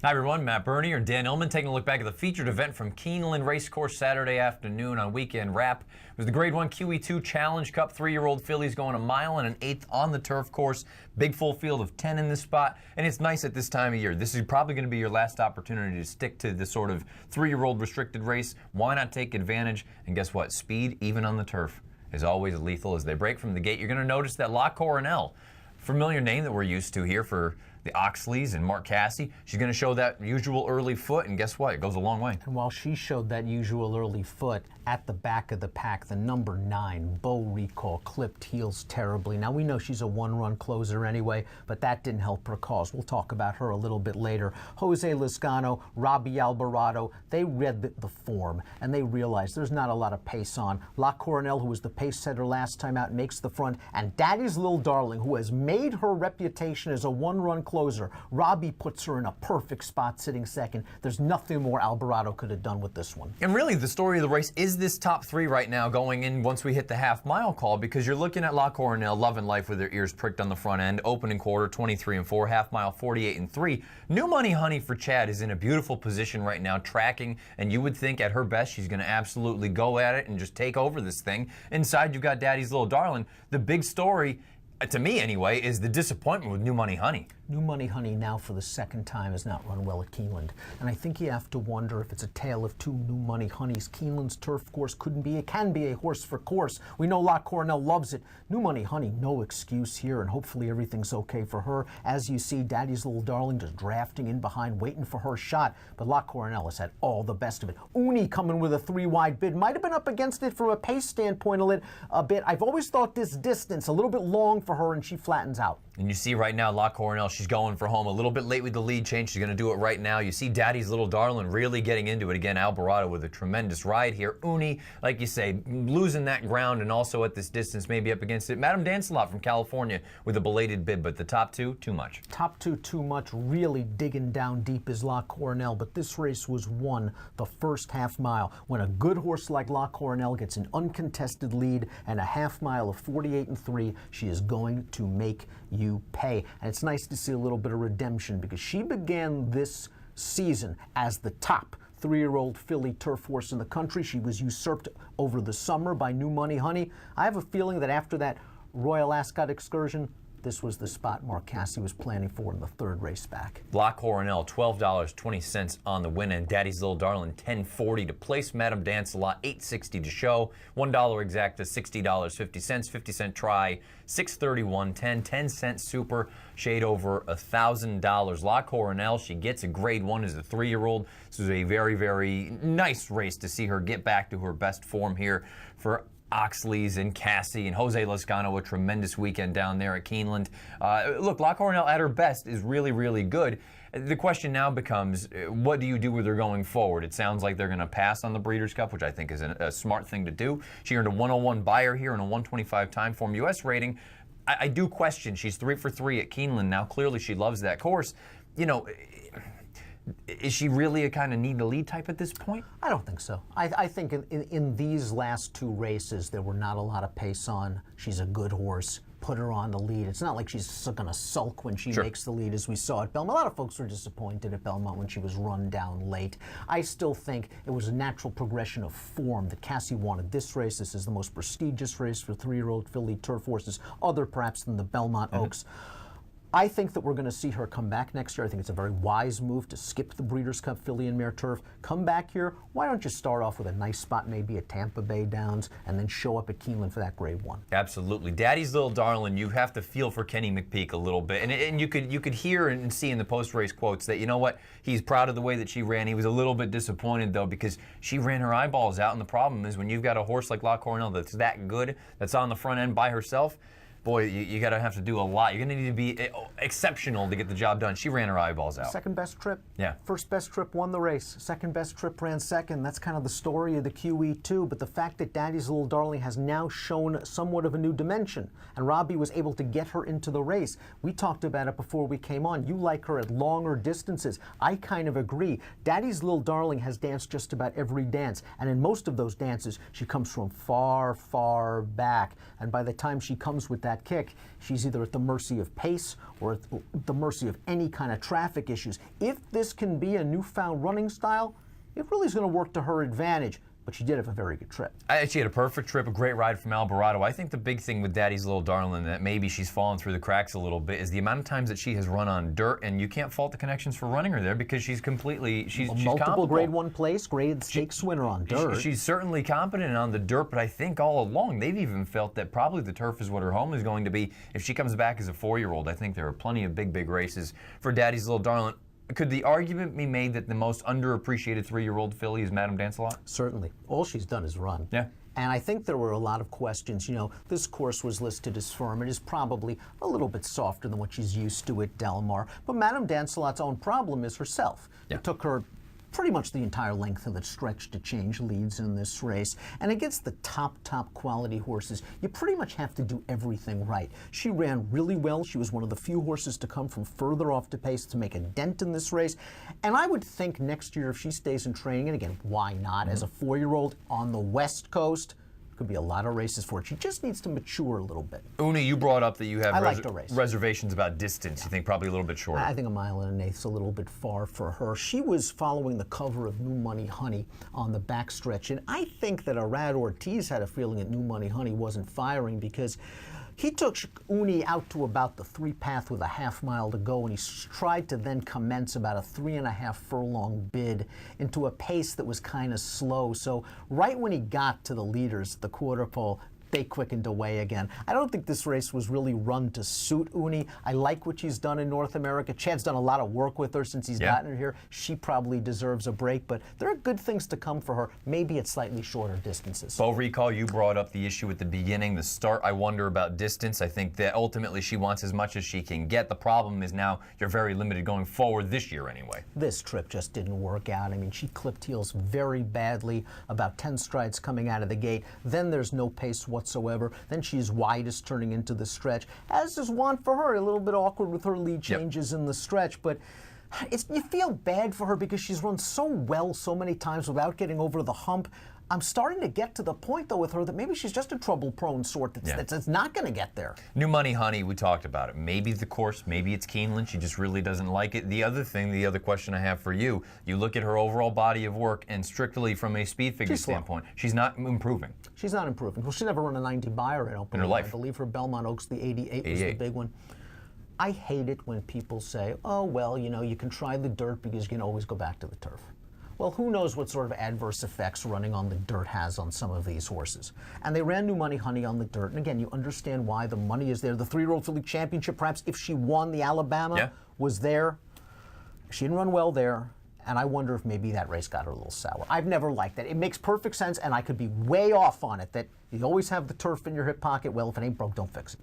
Hi everyone, Matt Bernier and Dan Illman taking a look back at the featured event from Keeneland Racecourse Saturday afternoon on Weekend Wrap. It was the Grade 1 QE2 Challenge Cup. 3-year-old fillies going a mile and an eighth on the turf course. Big full field of 10 in this spot, and it's nice at this time of year. This is probably going to be your last opportunity to stick to the sort of 3-year-old restricted race. Why not take advantage? And guess what? Speed, even on the turf, is always lethal. As they break from the gate, you're going to notice that La Coronel, familiar name that we're used to here for the Oxleys and Mark Casse. She's going to show that usual early foot, and guess what? It goes a long way. And while she showed that usual early foot, at the back of the pack, the number 9, Beau Recall, clipped heels terribly. Now, we know she's a one-run closer anyway, but that didn't help her cause. We'll talk about her a little bit later. Jose Lizcano, Robbie Alvarado, they read the form, and they realized there's not a lot of pace on. La Coronel, who was the pace setter last time out, makes the front, and Daddy's Little Darling, who has made her reputation as a one-run closer, Robbie puts her in a perfect spot sitting second. There's nothing more Alvarado could have done with this one. And really, the story of the race is this top 3 right now going in once we hit the half-mile call, because you're looking at La Coronel loving life with their ears pricked on the front end. Opening quarter, 23-4, half-mile, 48-3. New Money Honey for Chad is in a beautiful position right now, tracking, and you would think at her best she's going to absolutely go at it and just take over this thing. Inside, you've got Daddy's Little Darling. The big story, to me anyway, is the disappointment with New Money Honey. New Money Honey now for the second time has not run well at Keeneland. And I think you have to wonder if it's a tale of two New Money Honeys. Keeneland's turf course it can be a horse for course. We know La Coronel loves it. New Money Honey, no excuse here, and hopefully everything's okay for her. As you see, Daddy's Little Darling just drafting in behind, waiting for her shot. But La Coronel has had all the best of it. Uni coming with a 3-wide bid. Might have been up against it from a pace standpoint a bit. I've always thought this distance a little bit long for her, and she flattens out. And you see right now, La Coronel, she's going for home. A little bit late with the lead change. She's going to do it right now. You see Daddy's Little Darling really getting into it. Again, Alvarado with a tremendous ride here. Uni, like you say, losing that ground and also at this distance, maybe up against it. Madame Dance-A-Lot from California with a belated bid, but the top 2, too much. Top 2, too much. Really digging down deep is La Coronel, but this race was won the first half mile. When a good horse like La Coronel gets an uncontested lead and a half mile of 48-3, she is going to make you pay. And it's nice to see a little bit of redemption, because she began this season as the top 3-year-old filly turf horse in the country. She was usurped over the summer by New Money Honey. I have a feeling that after that Royal Ascot excursion, this was the spot Mark Casse was planning for in the 3rd race back. La Coronel, $12.20 on the win, and Daddy's Little Darling, $10.40 to place. Madame Dance-A-Lot, $8.60 to show. $1 exacta, $60.50. 50-cent try, $6.31.10. 10-cent super, shade over $1,000. La Coronel, she gets a grade 1 as a 3-year-old. This is a very, very nice race to see her get back to her best form here for Oxleys and Casse and Jose Lizcano. A tremendous weekend down there at Keeneland. Look, La Coronel at her best is really, really good. The question now becomes, what do you do with her going forward? It sounds like they're going to pass on the Breeders' Cup, which I think is a smart thing to do. She earned a 101 buyer here and a 125 Timeform US rating. I do question. She's 3 for 3 at Keeneland now. Clearly, she loves that course. You know, is she really a kind of need to lead type at this point? I don't think so. I think in these last 2 races, there were not a lot of pace on. She's a good horse. Put her on the lead. It's not like she's going to sulk when she makes the lead, as we saw at Belmont. A lot of folks were disappointed at Belmont when she was run down late. I still think it was a natural progression of form that Casse wanted this race. This is the most prestigious race for 3-year-old filly turf horses, other perhaps than the Belmont Oaks. I think that we're going to see her come back next year. I think it's a very wise move to skip the Breeders' Cup filly and mare turf. Come back here. Why don't you start off with a nice spot, maybe at Tampa Bay Downs, and then show up at Keeneland for that grade 1? Absolutely. Daddy's Little Darling, you have to feel for Kenny McPeak a little bit. And you could hear and see in the post-race quotes that, you know what, he's proud of the way that she ran. He was a little bit disappointed, though, because she ran her eyeballs out. And the problem is when you've got a horse like La Coronel that's that good, that's on the front end by herself, boy, you got to have to do a lot. You're going to need to be exceptional to get the job done. She ran her eyeballs out. Second best trip. Yeah. First best trip won the race. Second best trip ran second. That's kind of the story of the QE2. But the fact that Daddy's Little Darling has now shown somewhat of a new dimension, and Robbie was able to get her into the race. We talked about it before we came on. You like her at longer distances. I kind of agree. Daddy's Little Darling has danced just about every dance. And in most of those dances, she comes from far, far back. And by the time she comes with that that kick, she's either at the mercy of pace or at the mercy of any kind of traffic issues. If this can be a newfound running style, it really is going to work to her advantage. But she did have a very good trip. She had a perfect trip, a great ride from Alvarado. I think the big thing with Daddy's Little Darling that maybe she's fallen through the cracks a little bit is the amount of times that she has run on dirt, and you can't fault the connections for running her there because she's completely, she's multiple competent. Grade 1 place, grade stakes winner on dirt. She's certainly competent on the dirt, but I think all along they've even felt that probably the turf is what her home is going to be if she comes back as a 4-year-old. I think there are plenty of big races for Daddy's Little Darling. Could the argument be made that the most underappreciated 3-year-old filly is Madame Dance-A-Lot? Certainly. All she's done is run. Yeah. And I think there were a lot of questions. You know, this course was listed as firm. It is probably a little bit softer than what she's used to at Del Mar. But Madame Dance-A-Lot's own problem is herself. Yeah. It took her pretty much the entire length of the stretch to change leads in this race. And against the top quality horses, you pretty much have to do everything right. She ran really well. She was one of the few horses to come from further off the pace to make a dent in this race. And I would think next year if she stays in training, and again, why not, as a 4-year-old on the West Coast, could be a lot of races for it. She just needs to mature a little bit. Uni, you brought up that you have reservations about distance. You think probably a little bit shorter. I think 1.1 miles is a little bit far for her. She was following the cover of New Money Honey on the backstretch, and I think that Arad Ortiz had a feeling that New Money Honey wasn't firing because he took Uni out to about the 3 path with a half mile to go, and he tried to then commence about a 3.5 furlong bid into a pace that was kind of slow. So right when he got to the leaders, the quarter pole, they quickened away again. I don't think this race was really run to suit Uni. I like what she's done in North America. Chad's done a lot of work with her since he's gotten her here. She probably deserves a break, but there are good things to come for her, maybe at slightly shorter distances. Bo, recall you brought up the issue at the beginning, the start. I wonder about distance. I think that ultimately she wants as much as she can get. The problem is now you're very limited going forward this year anyway. This trip just didn't work out. I mean, she clipped heels very badly, about 10 strides coming out of the gate. Then there's no pace whatsoever. Then she's widest turning into the stretch, as is wont for her. A little bit awkward with her lead changes in the stretch, but you feel bad for her because she's run so well so many times without getting over the hump. I'm starting to get to the point, though, with her that maybe she's just a trouble-prone sort that's not going to get there. New Money Honey, we talked about it. Maybe the course, maybe it's Keeneland. She just really doesn't like it. The other thing, the other question I have for you, you look at her overall body of work, and strictly from a speed figure standpoint, she's not improving. She's not improving. Well, she never run a 90 buyer in her life. I believe her Belmont Oaks, the 88 was the big one. I hate it when people say, oh, well, you know, you can try the dirt because you can always go back to the turf. Well, who knows what sort of adverse effects running on the dirt has on some of these horses. And they ran New Money Honey on the dirt. And again, you understand why the money is there. The 3-year-old filly championship, perhaps if she won the Alabama, was there. She didn't run well there. And I wonder if maybe that race got her a little sour. I've never liked that. It makes perfect sense, and I could be way off on it, that you always have the turf in your hip pocket. Well, if it ain't broke, don't fix it.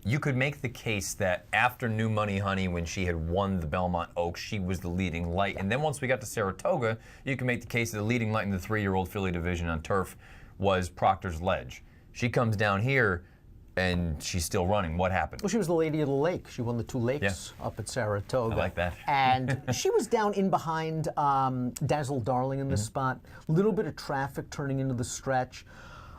You could make the case that after New Money Honey, when she had won the Belmont Oaks, she was the leading light. And then once we got to Saratoga, you can make the case that the leading light in the 3-year-old filly division on turf was Proctor's Ledge. She comes down here, and she's still running. What happened? Well, she was the lady of the lake. She won the 2 lakes up at Saratoga. I like that. And she was down in behind Dazzle Darling in this spot. A little bit of traffic turning into the stretch.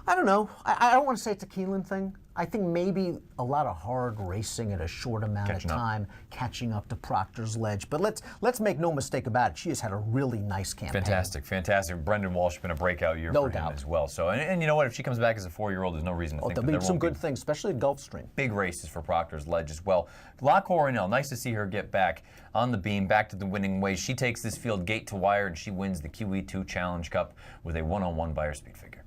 I don't know. I don't want to say it's a Keeneland thing. I think maybe a lot of hard racing at a short amount of time, catching up to Proctor's Ledge. But let's make no mistake about it. She has had a really nice campaign. Fantastic. Brendan Walsh has been a breakout year for him as well. So, and you know what? If she comes back as a 4-year-old, there's no reason to think that there won't be some good things, especially at Gulfstream. Big races for Proctor's Ledge as well. La Coronel, nice to see her get back on the beam, back to the winning ways. She takes this field gate to wire, and she wins the QE2 Challenge Cup with a 1-on-1 by her speed figure.